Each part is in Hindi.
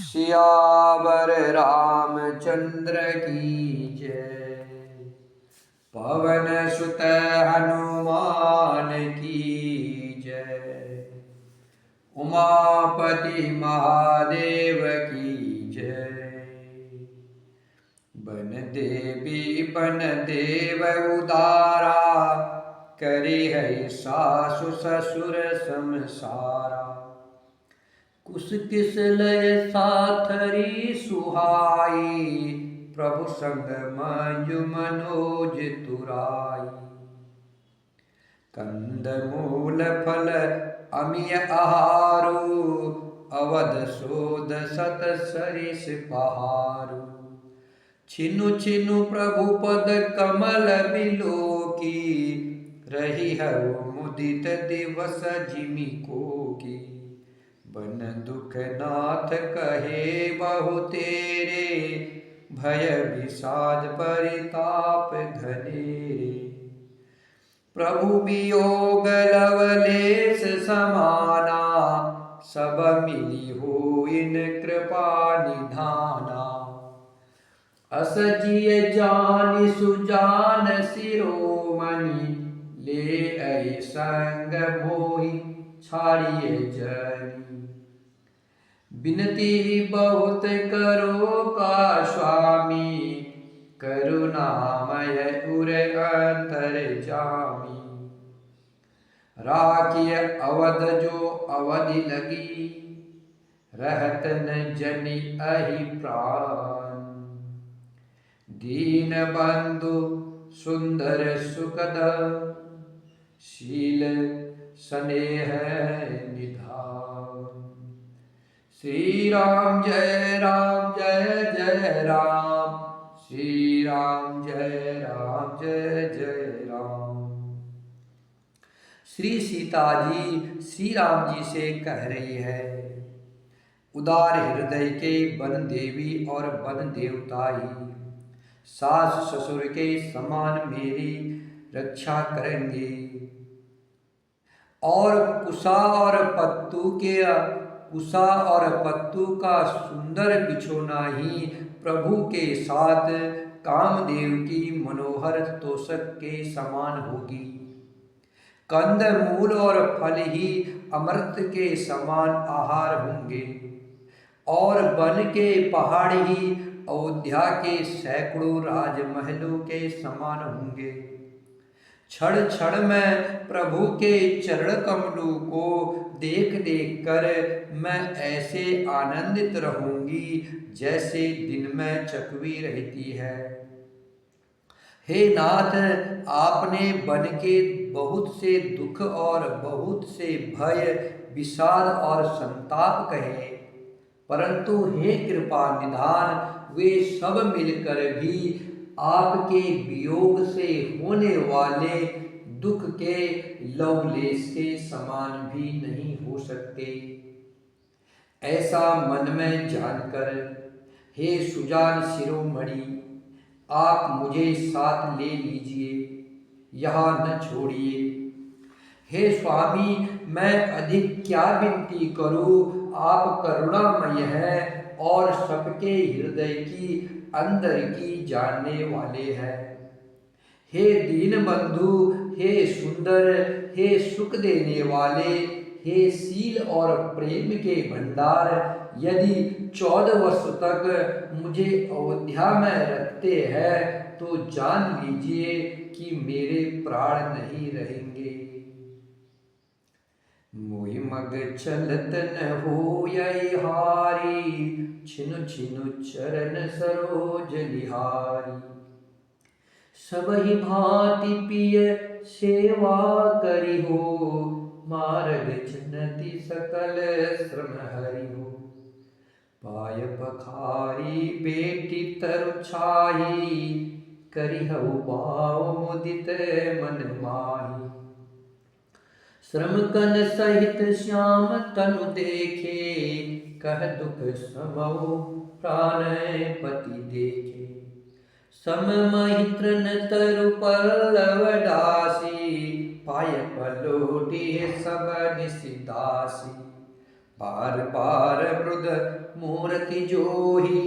सियावर रामचंद्र की जय। पवन सुत हनुमान की जय। उमापति महादेव की जय। बन देवी बन देव उदारा, करे है सासु ससुर समसारा। कुस किस लय साथरी सुहाई, प्रभु संग मंजु मनोज तुराई। कंद मूल फल अमिय आहारु, अवध सोद सत सरिस पहारु। छिनु छिनु प्रभु पद कमल बिलोकी, रही हरु मुदित दिवस जिमि कोकी। बन दुख नाथ कहे बहु तेरे, भय विषाद परिताप घनेरे। प्रभु वियोग लवलेश समाना, सब मिली होइन कृपा निधाना। अस जिय जानि सुजान शिरोमणि, ले ऐ संग मोहि छाड़िए जनि। बिनती बहुत करो का स्वामी, करुणामय उर अंतरजामी। राखिय अवध जो अवधि लगी, रहत न जनि अहि प्राण। दीन बंधु सुंदर सुखद, शील स्नेह निधान। श्री राम जय जय राम, श्री राम जय जय राम। श्री सीता जी श्री राम जी से कह रही है, उदार हृदय के वन देवी और वन देवता ही सास ससुर के समान मेरी रक्षा करेंगे। और कुसा और पत्तू का सुंदर बिछोना ही प्रभु के साथ कामदेव की मनोहर तोषक के समान होगी। कंद मूल और फल ही अमृत के समान आहार होंगे, और वन के पहाड़ ही अयोध्या के सैकड़ों राजमहलों के समान होंगे। क्षण क्षण में प्रभु के चरण कमलों को देख देख कर मैं ऐसे आनंदित रहूंगी, जैसे दिन में चकवी रहती है। हे नाथ, आपने वन के बहुत से दुख और बहुत से भय विषाद और संताप कहे, परंतु हे कृपा निधान, वे सब मिलकर भी आपके वियोग से होने वाले दुख के लवलेश के समान भी नहीं हो सकते। ऐसा मन में जानकर हे सुजान शिरोमणि, आप मुझे साथ ले लीजिए, यहाँ न छोड़िए। हे स्वामी, मैं अधिक क्या विनती करूं, आप करुणामय हैं और सबके हृदय की अंदर की जानने वाले हैं। हे दीन बंधु, हे सुंदर, हे सुख देने वाले, हे शील और प्रेम के भंडार, यदि 14 वर्ष तक मुझे अयोध्या में रखते हैं तो जान लीजिए कि मेरे प्राण नहीं रहेंगे। मोहि मग चलत न होय हारी, छिनु छिनु चरण सरोज निहारी। सबहि भांति पिय सेवा करि हो, मार्ग चिन्हति सकल श्रम हरि हो। पाय पखारी बेटी तरु छाही, करिहउ भाव मुदित मन माही। श्रम कन सहित श्याम तनु देखे, कह दुख समौ प्राण पति देखे। सम महित्रन तरु पल्लव दासी, पाय पलोटी सब निशिदासी। बार बार वृद्ध मूर्ति जोही,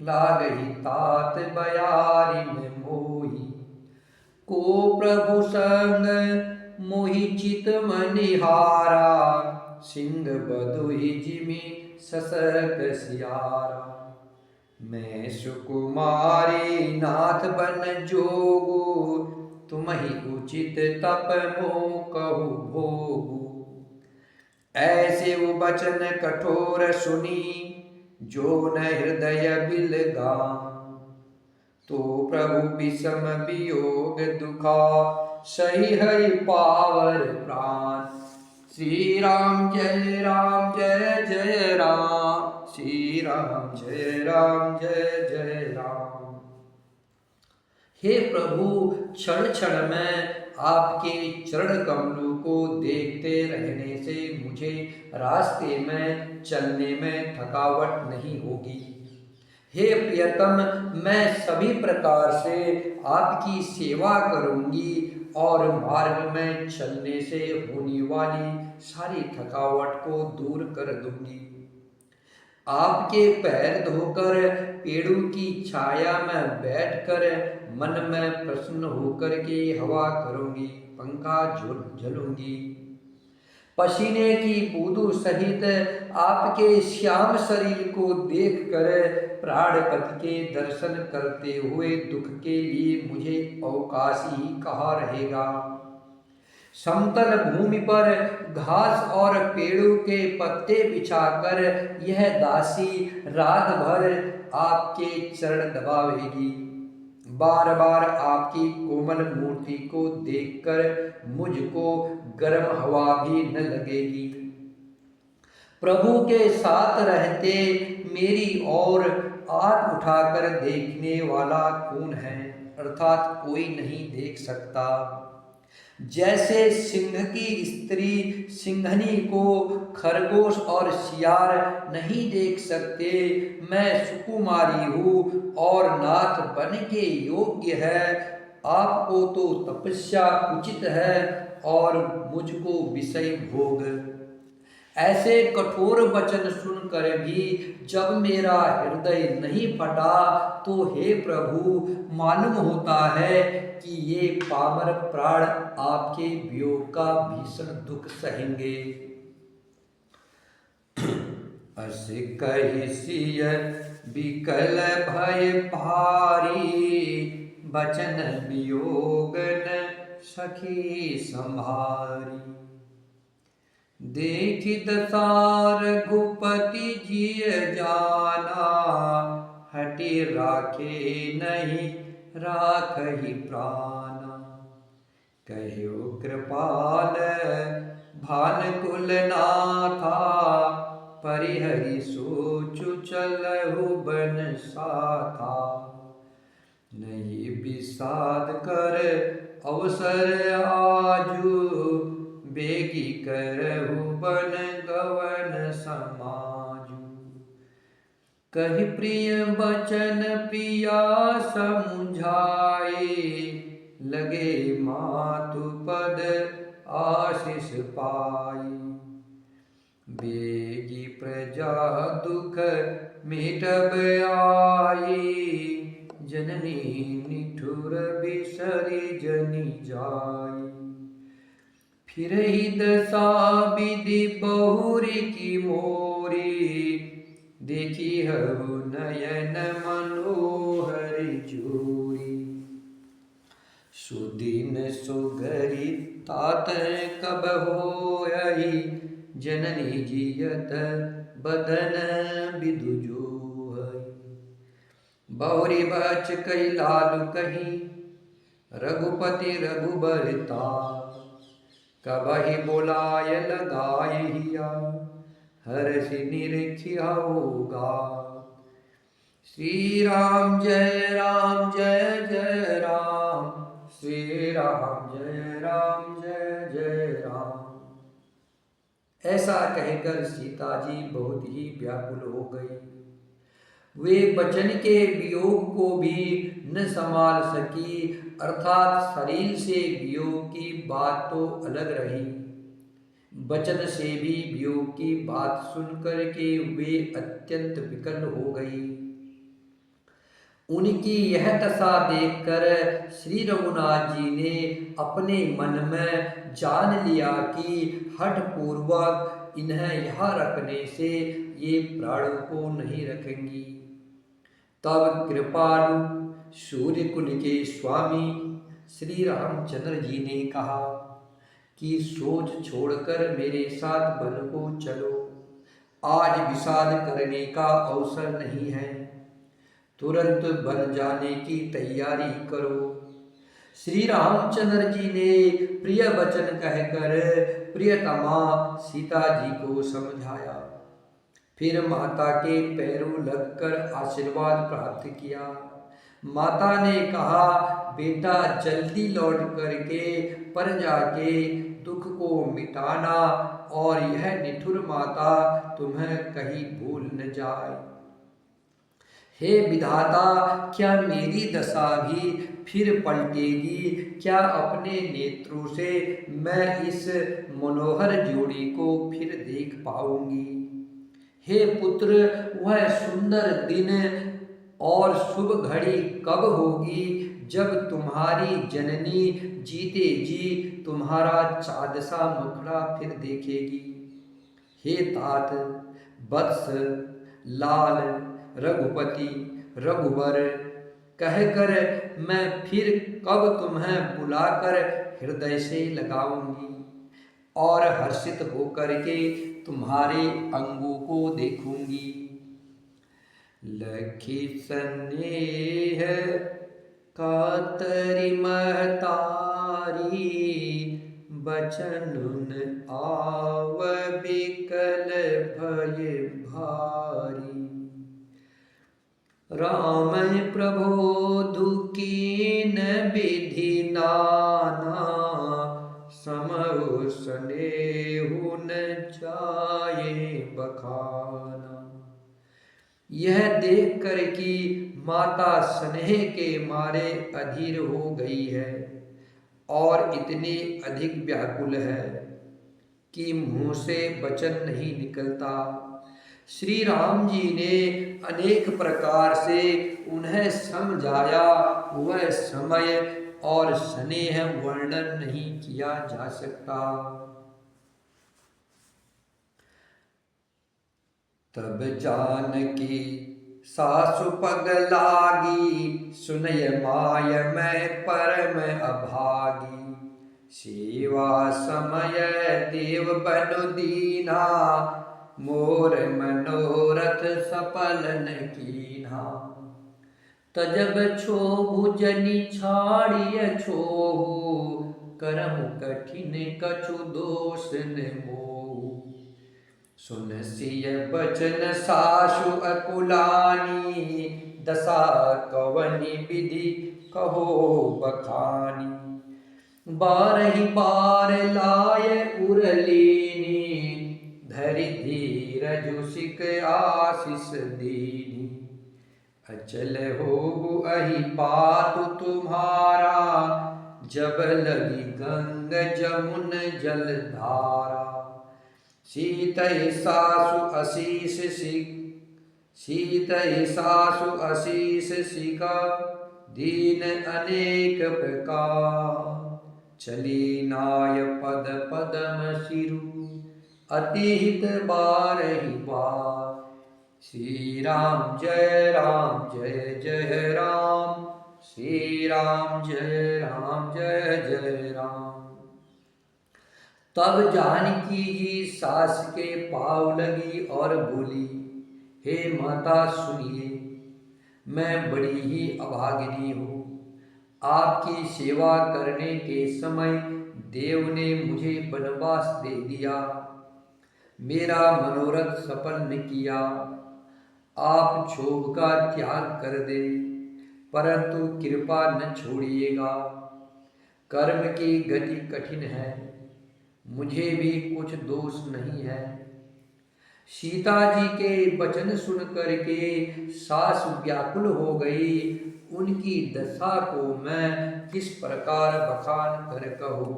लागही तात बयारी में मोही। को प्रभु संग मोहि चित मनिहारा, सिंह बधुहि जिमि ससक सियारा। मैं सुकुमारी नाथ बन जोगु, तुम्हि उचित तप मो कहु भोगु। ऐसे वो बचन कठोर सुनी, जो न हृदय बिलगा। तो प्रभु विषम वियोग दुखा, सही हरि पावर प्राण। श्री राम जय राम, श्री राम जय जय राम। हे प्रभु, क्षण क्षण में आपके चरण कमलों को देखते रहने से मुझे रास्ते में चलने में थकावट नहीं होगी। हे प्रियतम, मैं सभी प्रकार से आपकी सेवा करूंगी और मार्ग में चलने से होने वाली सारी थकावट को दूर कर दूंगी। आपके पैर धोकर पेड़ों की छाया में बैठकर मन में प्रसन्न होकर के हवा करूंगी, पंखा झूलूंगी। पसीने की बूंदों सहित आपके श्याम शरीर को देखकर प्राणपति के दर्शन करते हुए दुख के लिए मुझे अवकाश ही कहा रहेगा। समतल भूमि पर घास और पेड़ों के पत्ते बिछाकर यह दासी रात भर आपके चरण दबावेगी। बार बार आपकी कोमल मूर्ति को देखकर मुझको गर्म हवा भी न लगेगी। प्रभु के साथ रहते मेरी ओर आंख उठाकर देखने वाला कौन है, अर्थात कोई नहीं देख सकता। जैसे सिंह की स्त्री सिंघनी को खरगोश और सियार नहीं देख सकते, मैं सुकुमारी हूँ और नाथ बन के योग्य है। आपको तो तपस्या उचित है और मुझको विषय भोग। ऐसे कठोर वचन सुनकर भी जब मेरा हृदय नहीं फटा, तो हे प्रभु, मालूम होता है कि ये पामर प्राण आपके वियोग का भीषण दुख सहेंगे। अस कहि सिय विकल भय भारी, बचन वियोग न सखी संभारी। देखि दशा रघुपति जिय जाना, हटि राखे नहीं राखहि प्राणा। कह्यो कृपाल भानुकुल नाथा, परिहरि सोचु चलहु बन साथा। नहीं विषाद कर अवसर आजु, बेगी करहु बन गवन समाजु। कहि प्रिय बचन पिया समुझाए, लगे मातु पद आशीष पाई। बेगी प्रजा दुख मिटब आई, जननी निठुर बिसरि जनि जाई। फिर ही दशा विधि बहुरी की मोरी, देखी हरु नयन मनोहर जोरी। सुदीन सुगरी तात कब होयहि, जननी जियत बदन बिधु जोहई। बहुरी बच कई लालु कही, रघुपति रघुबर तार। कबहि बोलाय लगाय हिया, हर्षि निरखिया होगा। श्री राम जय जय राम, श्री राम जय जय राम। ऐसा कहकर सीता जी बहुत ही व्याकुल हो गई। वे बचन के वियोग को भी न संभाल सकी, अर्थात शरीर से वियोग की बात तो अलग रही, वचन से भी वियोग की बात सुनकर के वे अत्यंत विकल हो गई। उनकी यह दशा देखकर श्री रघुनाथ जी ने अपने मन में जान लिया कि हठ पूर्वक इन्हें यहाँ रखने से ये प्राणों को नहीं रखेंगी। तब कृपालु सूर्य कुल के स्वामी श्री रामचंद्र जी ने कहा कि सोच छोड़कर मेरे साथ वन को चलो, आज विषाद करने का अवसर नहीं है, तुरंत वन जाने की तैयारी करो। श्री रामचंद्र जी ने प्रिय वचन कहकर प्रियतमा सीता जी को समझाया, फिर माता के पैरों लगकर आशीर्वाद प्राप्त किया। माता ने कहा, बेटा जल्दी लौट करके पर जाके दुख को मिटाना और यह निठुर माता तुम्हें कहीं भूल न जाए। हे विधाता, क्या मेरी दशा भी फिर पलटेगी? क्या अपने नेत्रों से मैं इस मनोहर जोड़ी को फिर देख पाऊंगी? हे पुत्र, वह सुंदर दिन और शुभ घड़ी कब होगी जब तुम्हारी जननी जीते जी तुम्हारा चाँद सा मुखड़ा फिर देखेगी? हे तात, वत्स, लाल, रघुपति, रघुवर कहकर मैं फिर कब तुम्हें बुलाकर हृदय से लगाऊंगी और हर्षित होकर के तुम्हारे अंगों को देखूंगी। लखी स्नेह कातरी महतारी, बचनुन आव बिकल भय भारी। राम प्रबोधु कीन विधि नाना, समहु स्नेहु न जाए बखाना। यह देख कर कि माता स्नेह के मारे अधीर हो गई है और इतनी अधिक व्याकुल है कि मुंह से वचन नहीं निकलता। श्री राम जी ने अनेक प्रकार से उन्हें समझाया, वह समय और स्नेह वर्णन नहीं किया जा सकता। तब जानकी सासु पग लागी, सुनय माय मैं परम अभागी। सेवा समय देव बनु दीना, मोर मनोरथ सफल न कीन्हा। तजब छोभु जनि छाड़िय छोहु, करहु कठिन कछु दोष न मोहु। सुन सिय बचन सासु अकुलानी, दशा कवनि विधि कहो बखानी। बारहि बार लाय उरलीनी, धरि धीरजु सिक आशीष दीनी। अचल होबु अहि पातु तुम्हारा, जब लगी गंग जमुन जल धारा। सीतहि सासु आशीष सिका, दीन अनेक प्रकार। चली नाय पद पदम सिरु, अति हित बारहि बार। श्री राम जय जय राम, श्री राम जय जय राम। तब जानकी जी सास के पाँव लगी और बोली, हे माता सुनिए, मैं बड़ी ही अभागिनी हूँ। आपकी सेवा करने के समय देव ने मुझे वनवास दे दिया, मेरा मनोरथ सफल न किया। आप क्षोभ का त्याग कर दे, परंतु कृपा न छोड़िएगा। कर्म की गति कठिन है, मुझे भी कुछ दोष नहीं है। सीता जी के वचन सुन करके सास व्याकुल हो गई। उनकी दशा को मैं किस प्रकार बखान कर कहूँ।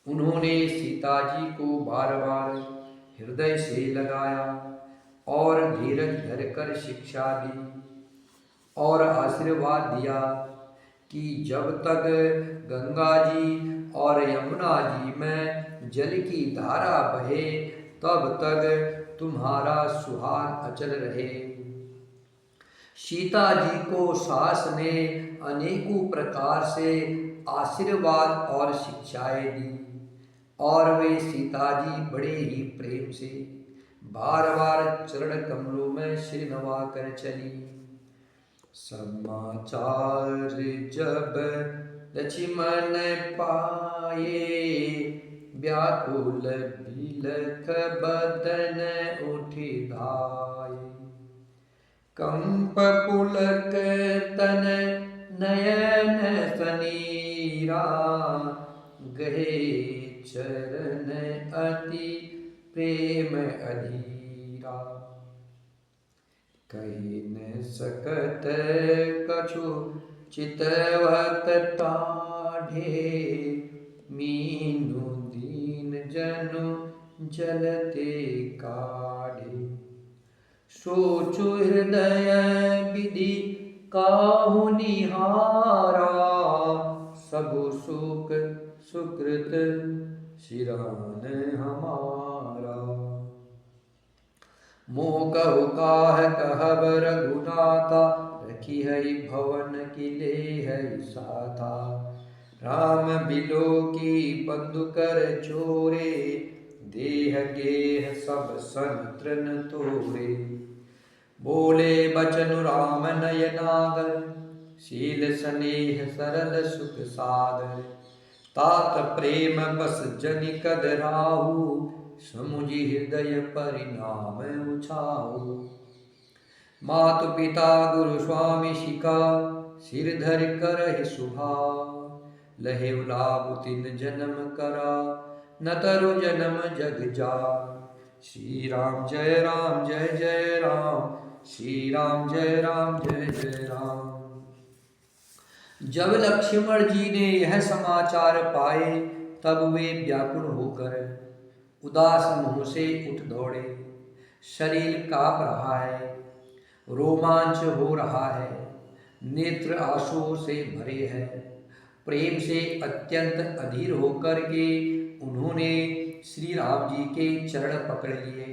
उन्होंने सीता जी को बार बार हृदय से लगाया और धीरज धरकर शिक्षा दी और आशीर्वाद दिया कि जब तक गंगा जी और यमुना जी में जल की धारा बहे तब तक तुम्हारा सुहाग अचल रहे। सीता जी को सास ने अनेकों प्रकार से आशीर्वाद और शिक्षाएं दी और वे सीता जी बड़े ही प्रेम से बार बार चरण कमलों में सिर नवा कर चली। समाचार जब लक्ष्मण पाए व्याकुल बिलख बदन उठि धाये। कंप पुलक तन नयन सनीरा गहे चरण अति प्रेम अधीरा। कही न सकत कछु चितवत टाढ़े मीनू दीन जनु जलते काढ़े। सोचो हृदय विधि काहु निहारा सबु सुख सुकृत शिरान हमारा। मोह कहु काह कहब रघुनाथा रखी है भवन किले है साथा। राम बिलो की बंधु कर चोरे देह गेह सब संतृन तोरे। बोले बचन राम नयनागर शील स्नेह सरल सुख सागर। तात प्रेम बस जनिकद राहु समुझि हृदय परिणाम उछाऊ। मातु पिता गुरु स्वामी शिका सिर धर कर शुभा। लहे लाभ तिन जन्म करा न तरु जन्म जग जा। श्री राम जय राम श्री राम जय जय राम। जब लक्ष्मण जी ने यह समाचार पाए तब वे व्याकुल होकर उदास मुंह से उठ दौड़े। शरीर कांप रहा है, रोमांच हो रहा है, नेत्र आंसुओं से भरे हैं। प्रेम से अत्यंत अधीर होकर के उन्होंने श्री राम जी के चरण पकड़ लिए।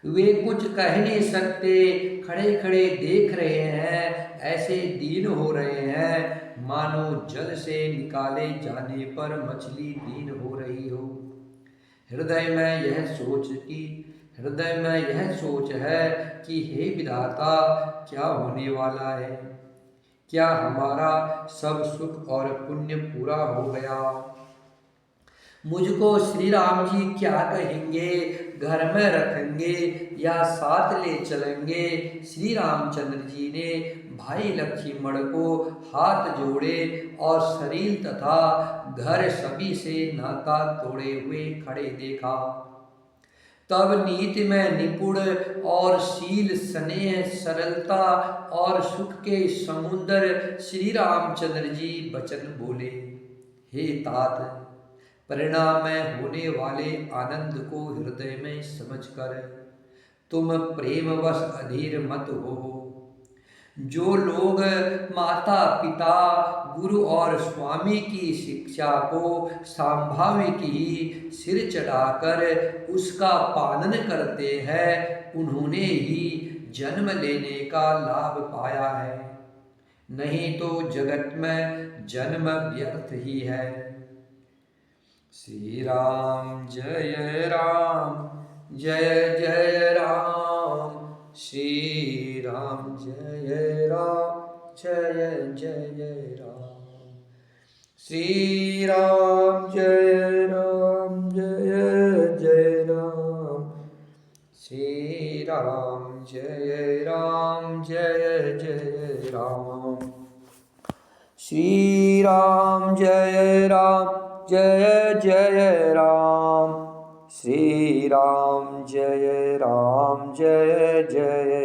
वे कुछ कह नहीं सकते, खड़े खड़े देख रहे हैं, ऐसे दीन हो रहे हैं मानो जल से निकाले जाने पर मछली दीन हो रही हो। हृदय में यह सोच है कि हे विधाता, क्या होने वाला है? क्या हमारा सब सुख और पुण्य पूरा हो गया? मुझको श्री राम जी क्या कहेंगे? घर में रखेंगे या साथ ले चलेंगे? श्री रामचंद्र जी ने भाई लक्ष्मण को हाथ जोड़े और शरीर तथा घर सभी से नाता तोड़े हुए खड़े देखा। तब नीति में निपुण और शील स्नेह सरलता और सुख के समुद्र श्री रामचंद्र जी वचन बोले। हे तात, परिणाम में होने वाले आनंद को हृदय में समझकर तुम प्रेमवश अधीर मत हो। जो लोग माता पिता गुरु और स्वामी की शिक्षा को स्वाभाविक ही सिर चढ़ाकर उसका पालन करते हैं, उन्होंने ही जन्म लेने का लाभ पाया है, नहीं तो जगत में जन्म व्यर्थ ही है। श्री राम जय जय राम श्री राम जय जय राम श्री राम जय जय राम श्री राम जय जय राम श्री राम जय जय राम श्री राम जय जय